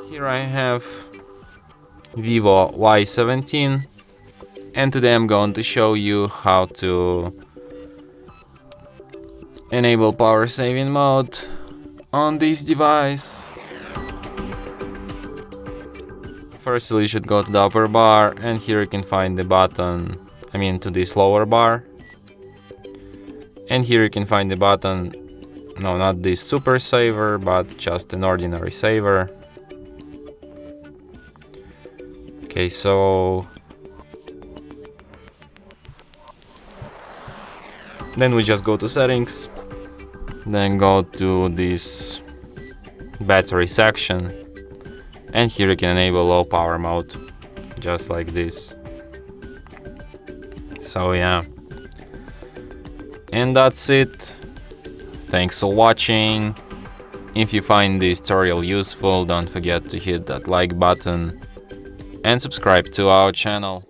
Here I have VIVO Y17, and today I'm going to show you how to enable power saving mode on this device. Firstly, you should go to the upper bar, and here you can find the button, to this lower bar. And here you can find the button, no, not this super saver, but just an ordinary saver. Okay, so then we just go to settings, then go to this battery section, and here you can enable low power mode, just like this. So yeah, and that's it. Thanks for watching. If you find this tutorial useful, don't forget to hit that like button and subscribe to our channel.